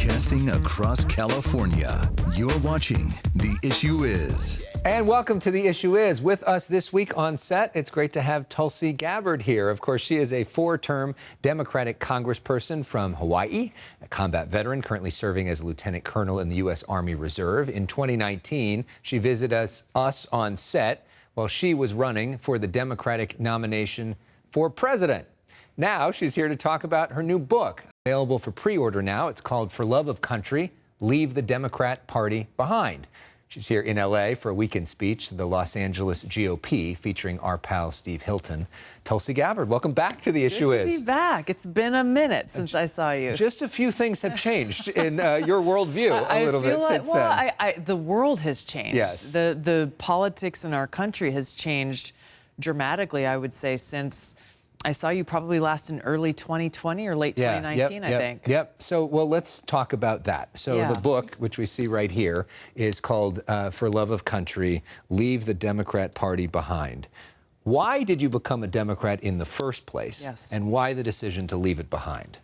Broadcasting across California, you're watching The Issue Is. And welcome to The Issue Is. With us this week on set, it's great to have Tulsi Gabbard here. Of course, she is a four-term Democratic congressperson from Hawaii, a combat veteran currently serving as a lieutenant colonel in the U.S. Army Reserve. In 2019, she visited us on set while she was running for the Democratic nomination for president. Now she's here to talk about her new book, available for pre-order now. It's called For Love of Country, Leave the Democrat Party Behind. She's here in L.A. for a weekend speech to the Los Angeles GOP featuring our pal Steve Hilton. Tulsi Gabbard, welcome back to The Issue Is. Good to be back. It's been a minute since I saw you. Just a few things have changed in your worldview a little bit since then. The world has changed. Yes. The politics in our country has changed dramatically, I would say, since I saw you probably last in early 2020 or late 2019, I think. Yep. So, well, let's talk about that. So the book, which we see right here, is called For Love of Country, Leave the Democrat Party Behind. Why did you become a Democrat in the first place? Yes. And why the decision to leave it behind?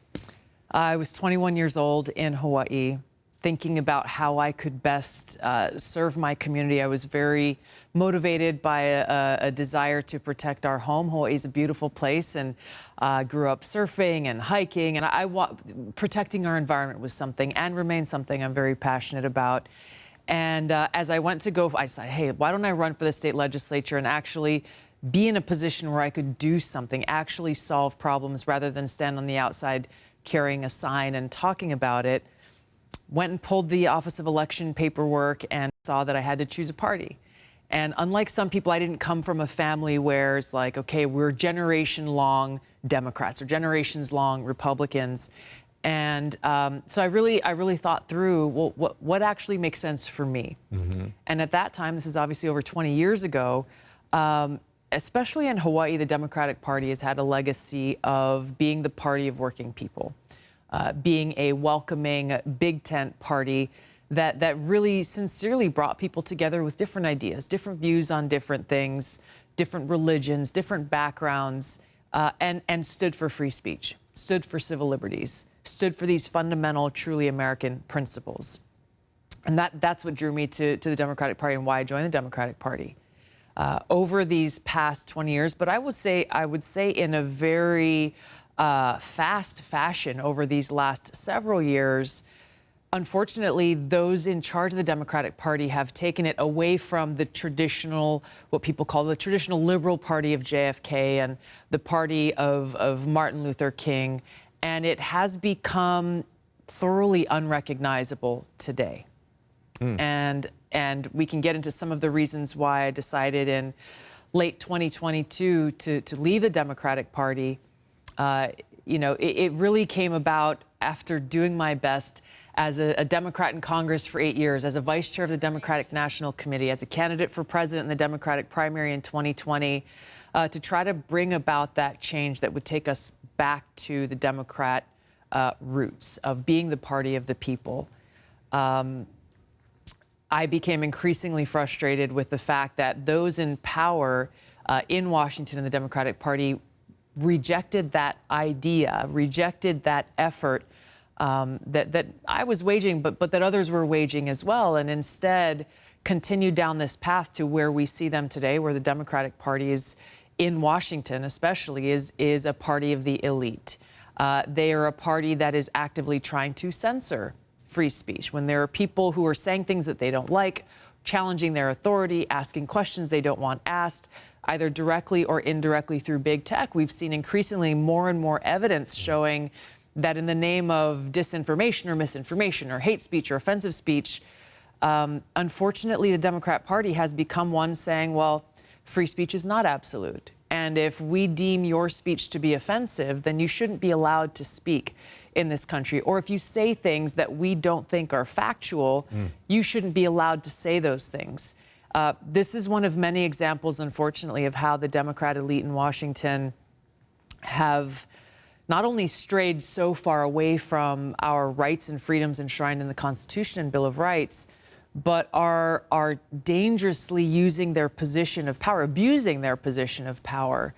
I was 21 years old in Hawaii, thinking about how I could best serve my community. I was very motivated by a desire to protect our home. Hawaii is a beautiful place, and grew up surfing and hiking, and protecting our environment was something and remains something I'm very passionate about. And as I went to go, I decided, hey, why don't I run for the state legislature and actually be in a position where I could do something, actually solve problems rather than stand on the outside carrying a sign and talking about it. Went and pulled the Office of Election paperwork and saw that I had to choose a party. And unlike some people, I didn't come from a family where it's like, okay, we're generation-long Democrats or generations-long Republicans. And so I really thought through, well, what actually makes sense for me? Mm-hmm. And at that time, this is obviously over 20 years ago, especially in Hawaii, the Democratic Party has had a legacy of being the party of working people. Being a welcoming, big tent party that really sincerely brought people together with different ideas, different views on different things, different religions, different backgrounds, and stood for free speech, stood for civil liberties, stood for these fundamental, truly American principles. And that's what drew me to the Democratic Party and why I joined the Democratic Party. Over these past 20 years, but I would say in a very fast fashion over these last several years, unfortunately, those in charge of the Democratic Party have taken it away from the traditional, what people call the traditional liberal party of JFK and the party of Martin Luther King, and it has become thoroughly unrecognizable today. And we can get into some of the reasons why I decided in late 2022 to leave the Democratic Party. You know, it really came about after doing my best as a Democrat in Congress for 8 years, as a vice chair of the Democratic National Committee, as a candidate for president in the Democratic primary in 2020, to try to bring about that change that would take us back to the Democrat roots of being the party of the people. I became increasingly frustrated with the fact that those in power in Washington and the Democratic Party rejected that idea, rejected that effort that I was waging, but that others were waging as well, and instead continued down this path to where we see them today, where the Democratic Party is in Washington especially is a party of the elite. They are a party that is actively trying to censor free speech. When there are people who are saying things that they don't like, challenging their authority, asking questions they don't want asked, either directly or indirectly through big tech, we've seen increasingly more and more evidence showing that in the name of disinformation or misinformation or hate speech or offensive speech, unfortunately, the Democrat Party has become one saying, well, free speech is not absolute. And if we deem your speech to be offensive, then you shouldn't be allowed to speak in this country. Or if you say things that we don't think are factual, you shouldn't be allowed to say those things. This is one of many examples, unfortunately, of how the Democrat elite in Washington have not only strayed so far away from our rights and freedoms enshrined in the Constitution and Bill of Rights, but are dangerously using their position of power, abusing their position of power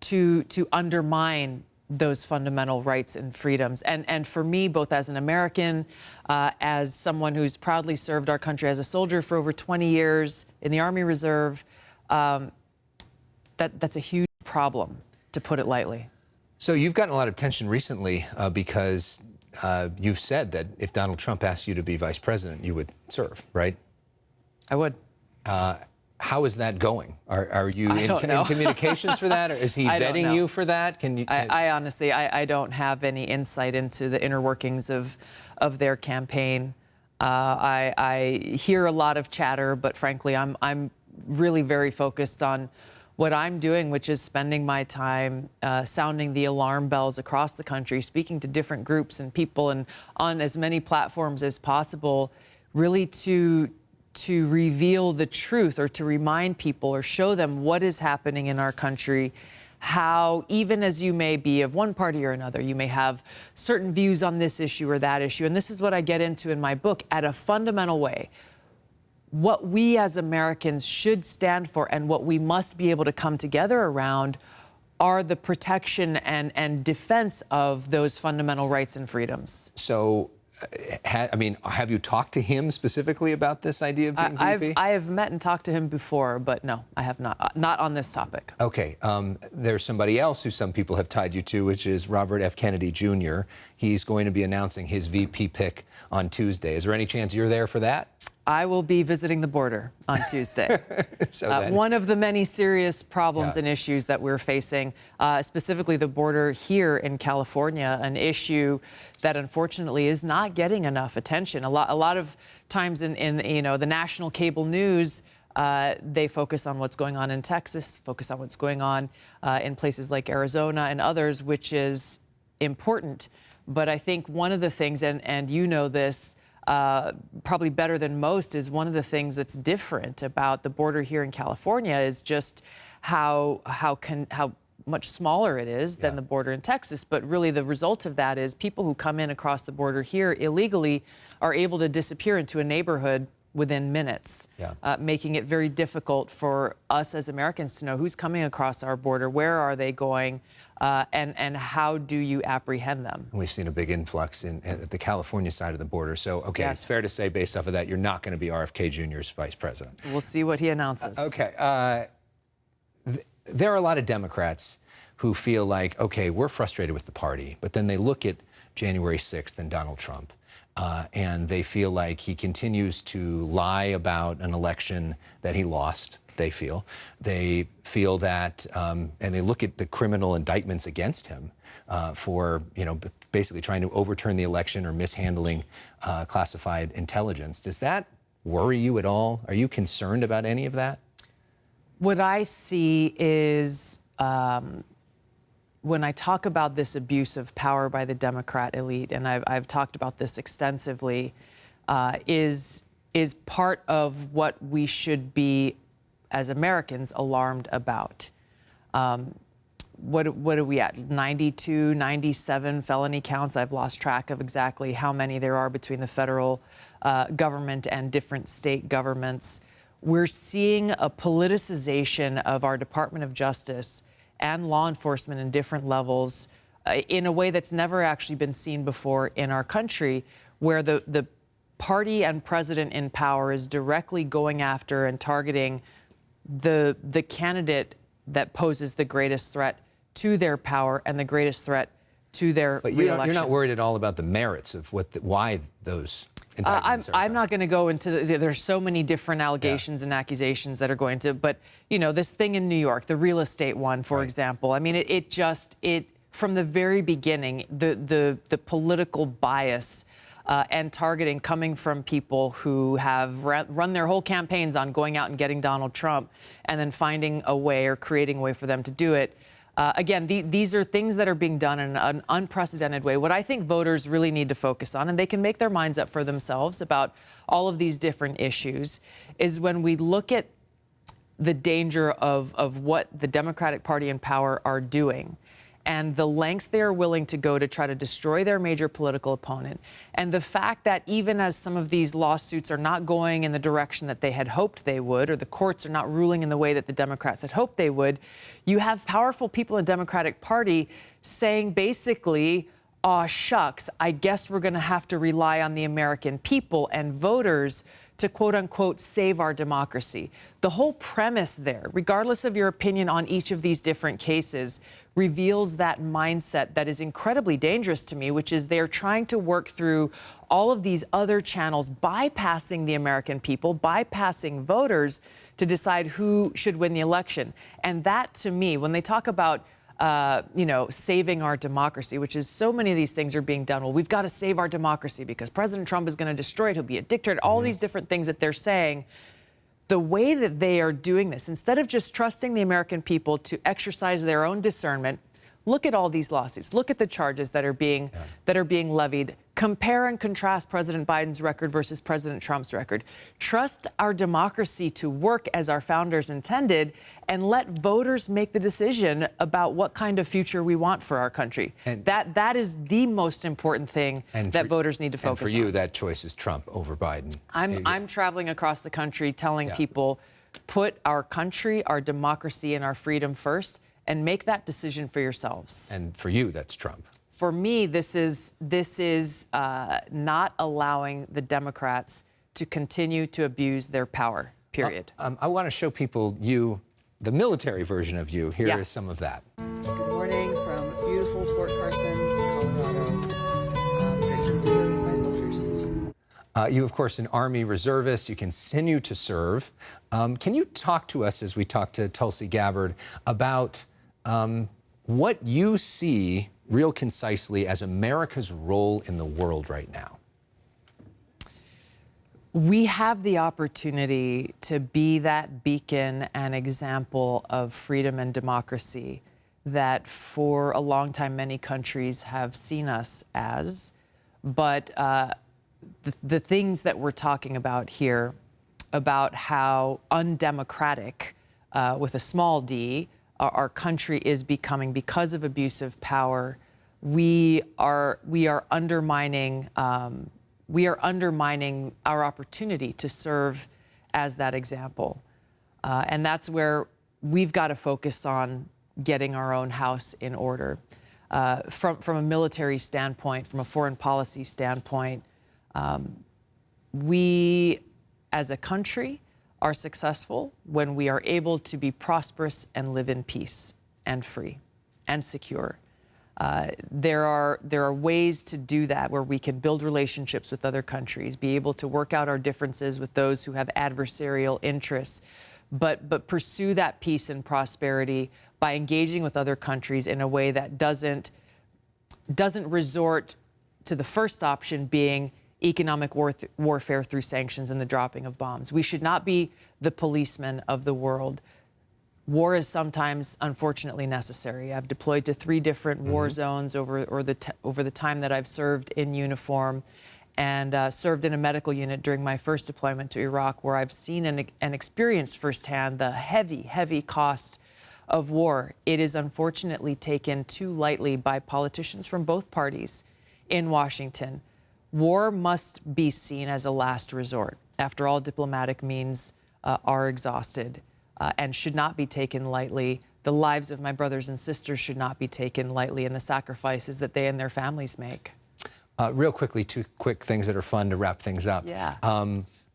to undermine those fundamental rights and freedoms. And for me, both as an American, as someone who's proudly served our country as a soldier for over 20 years in the Army Reserve, that's a huge problem, to put it lightly. So you've gotten a lot of attention recently because you've said that if Donald Trump asked you to be vice president, you would serve, right? I would. How is that going? Are you in communications for that? Or is he vetting you for that? Can you? I honestly, I don't have any insight into the inner workings of their campaign. I hear a lot of chatter, but frankly, I'm really very focused on what I'm doing, which is spending my time sounding the alarm bells across the country, speaking to different groups and people, and on as many platforms as possible, really to reveal the truth, or to remind people or show them what is happening in our country, how even as you may be of one party or another, you may have certain views on this issue or that issue. And this is what I get into in my book at a fundamental way. What we as Americans should stand for and what we must be able to come together around are the protection and defense of those fundamental rights and freedoms. So, have you talked to him specifically about this idea of being VP? I have met and talked to him before, but no, I have not. Not on this topic. Okay. There's somebody else who some people have tied you to, which is Robert F. Kennedy Jr. He's going to be announcing his VP pick on Tuesday. Is there any chance you're there for that? I will be visiting the border on Tuesday. One of the many serious problems and issues that we're facing, specifically the border here in California, an issue that unfortunately is not getting enough attention. A lot of times in the national cable news, they focus on what's going on in Texas, focus on what's going on in places like Arizona and others, which is important. But I think one of the things, and you know this, probably better than most, is one of the things that's different about the border here in California is just how much smaller it is than the border in Texas. But really the result of that is people who come in across the border here illegally are able to disappear into a neighborhood within minutes, making it very difficult for us as Americans to know who's coming across our border, where are they going, and how do you apprehend them? We've seen a big influx at the California side of the border. So, okay, it's fair to say, based off of that, you're not going to be RFK Jr.'s vice president. We'll see what he announces. Okay. There are a lot of Democrats who feel like, okay, we're frustrated with the party, but then they look at January 6th and Donald Trump, and they feel like he continues to lie about an election that he lost. They feel that, and they look at the criminal indictments against him for, basically trying to overturn the election or mishandling classified intelligence. Does that worry you at all? Are you concerned about any of that? What I see is, when I talk about this abuse of power by the Democrat elite, and I've talked about this extensively, is part of what we should be, as Americans, alarmed about. What are we at? 92, 97 felony counts. I've lost track of exactly how many there are between the federal government and different state governments. We're seeing a politicization of our Department of Justice and law enforcement in different levels in a way that's never actually been seen before in our country, where the party and president in power is directly going after and targeting the candidate that poses the greatest threat to their power and the greatest threat to their reelection. But you're not worried at all about the merits of why those indictments are I'm not going to go into there's so many different allegations and accusations that are going to, but this thing in New York, the real estate one, for example, I mean, it from the very beginning, the political bias and targeting coming from people who have run their whole campaigns on going out and getting Donald Trump and then finding a way or creating a way for them to do it. Again, these are things that are being done in an unprecedented way. What I think voters really need to focus on, and they can make their minds up for themselves about all of these different issues, is when we look at the danger of what the Democratic Party in power are doing and the lengths they are willing to go to try to destroy their major political opponent. And the fact that even as some of these lawsuits are not going in the direction that they had hoped they would, or the courts are not ruling in the way that the Democrats had hoped they would, you have powerful people in the Democratic Party saying basically, aw shucks, I guess we're going to have to rely on the American people and voters to quote unquote save our democracy. The whole premise there, regardless of your opinion on each of these different cases, reveals that mindset that is incredibly dangerous to me, which is they're trying to work through all of these other channels, bypassing the American people, bypassing voters to decide who should win the election. And that, to me, when they talk about saving our democracy, which is so many of these things are being done. Well, we've got to save our democracy because President Trump is going to destroy it. He'll be a dictator. All these different things that they're saying. The way that they are doing this, instead of just trusting the American people to exercise their own discernment, look at all these lawsuits. Look at the charges that are being levied. Compare and contrast President Biden's record versus President Trump's record. Trust our democracy to work as our founders intended, and let voters make the decision about what kind of future we want for our country. And that is the most important thing that voters need to focus on. And for you, that choice is Trump over Biden. I'm traveling across the country telling people, put our country, our democracy, and our freedom first, and make that decision for yourselves. And for you, that's Trump. For me, this is not allowing the Democrats to continue to abuse their power, period. I want to show people you, the military version of you. Here is some of that. Good morning from beautiful Fort Carson, Colorado. Great to be with my soldiers. You, of course, an Army reservist. You continue to serve. Can you talk to us, as we talk to Tulsi Gabbard, about what you see real concisely as America's role in the world right now? We have the opportunity to be that beacon and example of freedom and democracy that for a long time many countries have seen us as. But the things that we're talking about here, about how undemocratic, with a small d, our country is becoming because of abuse of power, we are undermining our opportunity to serve as that example. And that's where we've got to focus on getting our own house in order. From a military standpoint, from a foreign policy standpoint, we as a country are successful when we are able to be prosperous and live in peace and free and secure. There are ways to do that where we can build relationships with other countries, be able to work out our differences with those who have adversarial interests, but pursue that peace and prosperity by engaging with other countries in a way that doesn't resort to the first option being economic warfare through sanctions and the dropping of bombs. We should not be the policemen of the world. War is sometimes, unfortunately, necessary. I've deployed to 3 different war zones over the time that I've served in uniform, and served in a medical unit during my first deployment to Iraq, where I've seen and experienced firsthand the heavy, heavy cost of war. It is unfortunately taken too lightly by politicians from both parties in Washington. War must be seen as a last resort. After all, diplomatic means are exhausted and should not be taken lightly. The lives of my brothers and sisters should not be taken lightly, and the sacrifices that they and their families make. Real quickly, 2 quick things that are fun to wrap things up. Yeah.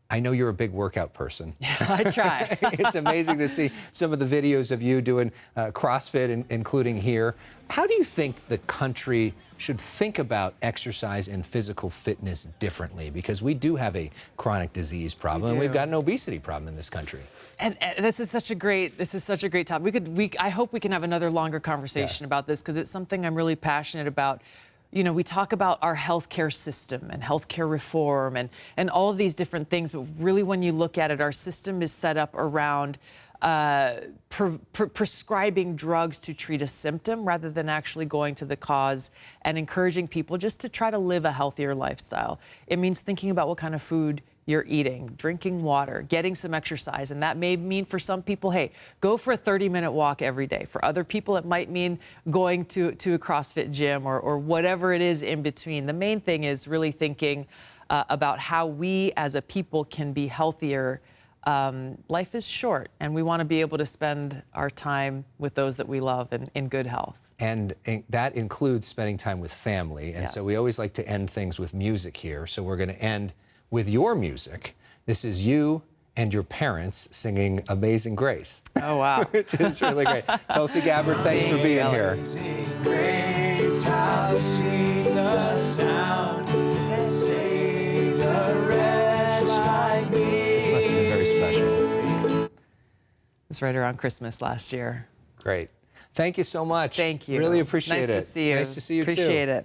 I know you're a big workout person. I try. It's amazing to see some of the videos of you doing CrossFit, including here. How do you think the country should think about exercise and physical fitness differently? Because we do have a chronic disease problem, and we've got an obesity problem in this country. And this is such a great topic. I hope we can have another longer conversation about this, because it's something I'm really passionate about. You know, we talk about our healthcare system and healthcare reform and all of these different things, but really when you look at it, our system is set up around prescribing drugs to treat a symptom rather than actually going to the cause and encouraging people just to try to live a healthier lifestyle. It means thinking about what kind of food you're eating, drinking water, getting some exercise. And that may mean for some people, hey, go for a 30-minute walk every day. For other people, it might mean going to a CrossFit gym or whatever it is in between. The main thing is really thinking about how we as a people can be healthier. Life is short, and we want to be able to spend our time with those that we love in good health. And that includes spending time with family. And so we always like to end things with music here. So we're going to end with your music. This is you and your parents singing Amazing Grace. Oh, wow. Which is really great. Tulsi Gabbard, thanks for being here. Grace, how sweet the sound that saved a wretch like me. This must have been very special. It's right around Christmas last year. Great. Thank you so much. Thank you. Really appreciate it. Nice to see you. Nice to see you too. Appreciate it.